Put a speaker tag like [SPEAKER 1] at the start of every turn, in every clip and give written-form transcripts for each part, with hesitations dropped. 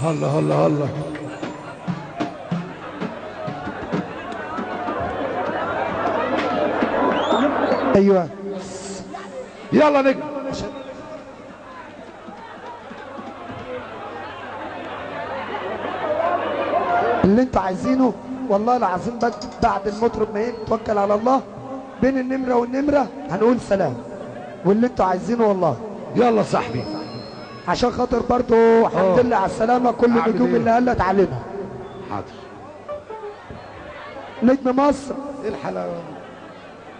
[SPEAKER 1] الله الله الله.
[SPEAKER 2] ايوه
[SPEAKER 1] يلا نجم.
[SPEAKER 2] اللي انتوا عايزينه والله العظيم. بعد المطرب ما يتوكل على الله بين النمره والنمره هنقول سلام، واللي انتوا عايزينه والله.
[SPEAKER 1] يلا صاحبي
[SPEAKER 2] عشان خاطر برضه الحمد لله على السلامه كل النجوم اللي قلت علينا.
[SPEAKER 1] حاضر.
[SPEAKER 2] نجم مصر
[SPEAKER 1] ايه الحلاوه؟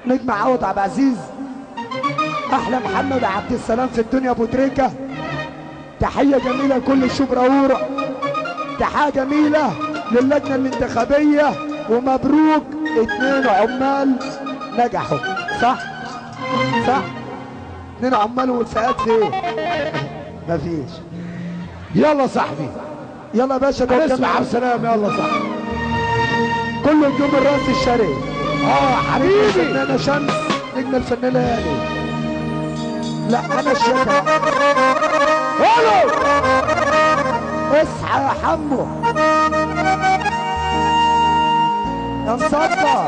[SPEAKER 2] نجم عوض عبد العزيز، احلى محمد عبد السلام في الدنيا ابو تريكه. تحيه جميله لكل الشبراوره، تحيه جميله للجنه الانتخابيه، ومبروك 2 عمال نجحوا. صح صح. 2 عمال والفئات فين؟ مفيش.
[SPEAKER 1] يلا صاحبي
[SPEAKER 2] يلا يا باشا
[SPEAKER 1] نسمع عبد السلام. يلا صاحبي
[SPEAKER 2] كل نجوم الراس الشرقي.
[SPEAKER 1] حبيبي
[SPEAKER 2] الفنانه شمس، نجم الفنانه يعني. لا انا الشتا.
[SPEAKER 1] الو
[SPEAKER 2] اصحى يا حمو يا مصطفى.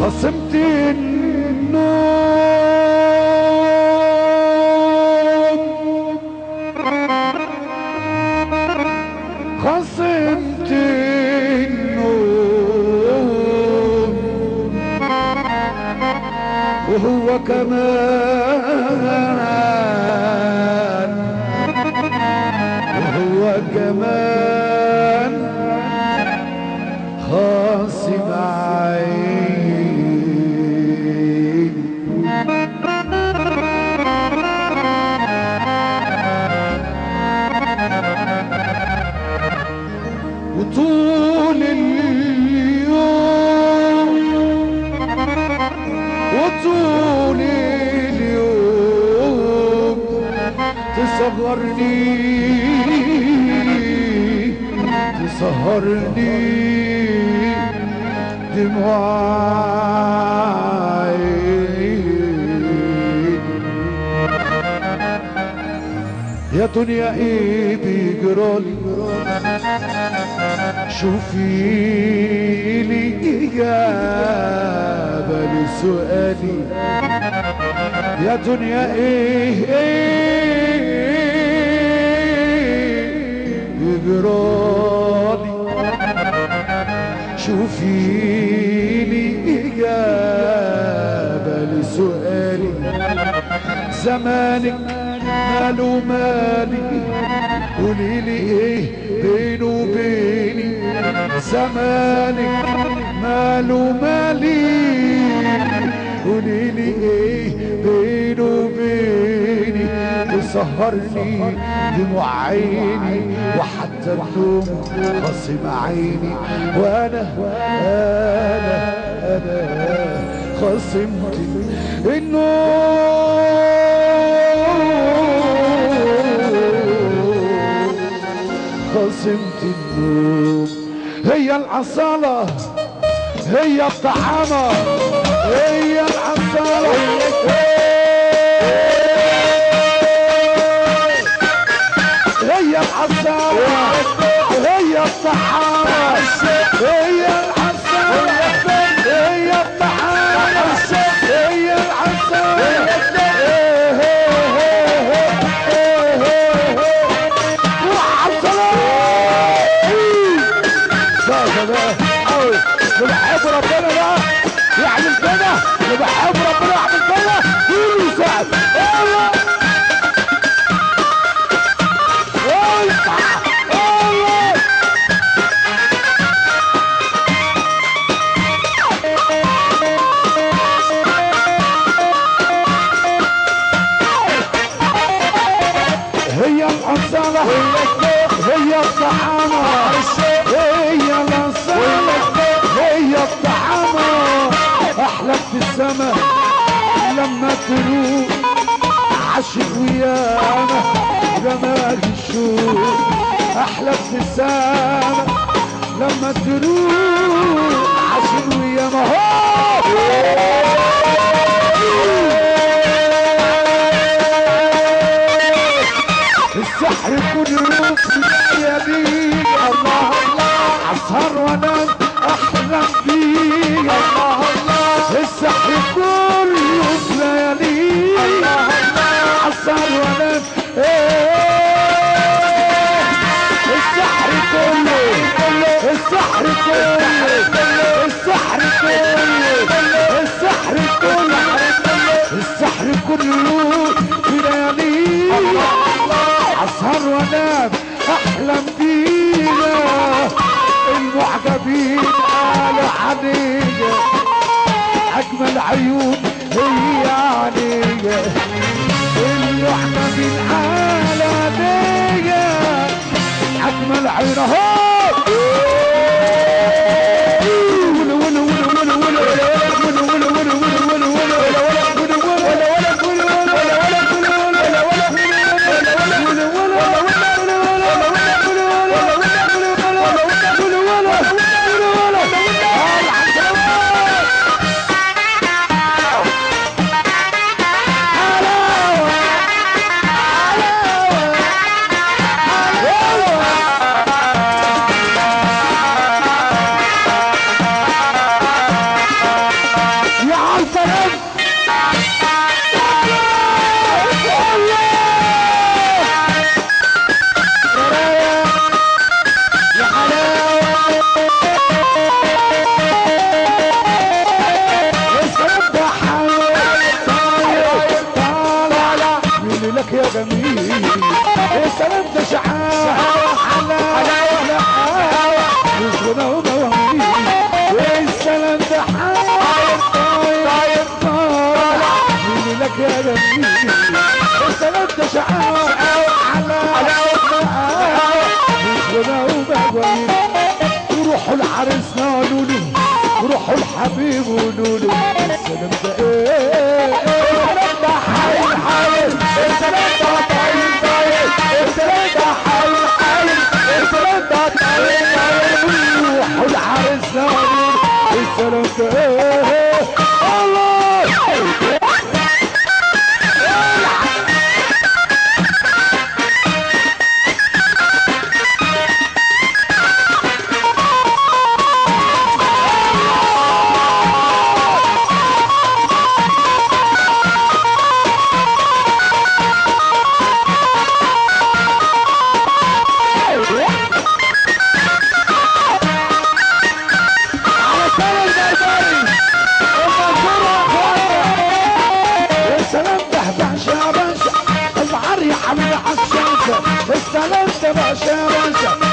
[SPEAKER 1] خصمت النوم خصمت النوم وهو كمان خاصم عيني وطول اليوم تسهرني دموعي يا دنيا ايه بيجرالي شوفي لي اجابه لسؤالي يا دنيا ايه بيجرالي شوفي لي اجابه لسؤالي زمانك ماله مالي قوليلي ايه بينه وبيني زمانك ماله مالي قوليلي ايه بينه وبيني تسهرني دموع عيني وحتى النوم خاصم عيني وانا خصمت النوم خصمت النوم هي العصالة هي الطعامة هي العصالة هي العصالة هي الطعامة هي العصالة هي الطعامة هي العصالة اللي بحب ربنا ده يعمل كده اللي بحب ربنا يعمل كده كله يساعد هي الأصالة هي الطعامة هي الأصالة هي الطعامة أحلى ابتسامة لما تروح عاشق ويانا جمال الشوق أحلى ابتسامة لما تروح عاشق ويانا السحر كله في يديك الله الله اسهر وانام احلم بيك الله الله السحر كله في لياليك الله الله اسهر وانام السحر كله السحر كله السحر كله السحر كله السحر كله في لياليك اسهر وانام احلم بينا المعجبين قالوا علينا اجمل عيون هي علينا المعجبين قالوا علينا اجمل عيون اهو لك يا جميل يا سلام ده شعار حلاوة وغنى ومواويل يا سلام ده حلاوة طاير طاير لك يا جميل يا سلام ده شعار حلاوة وغنى ومواويل وروحوا لعريسنا قالوا له وروحوا الحبيب قولوا له يا سلام ده ايه السلام ده حايل حايل السلام ده طاير طاير السلام ده حايل حايل السلام ده طاير طاير روحوا العريسنا السلام ده ايه الله السلام ده باشا باشا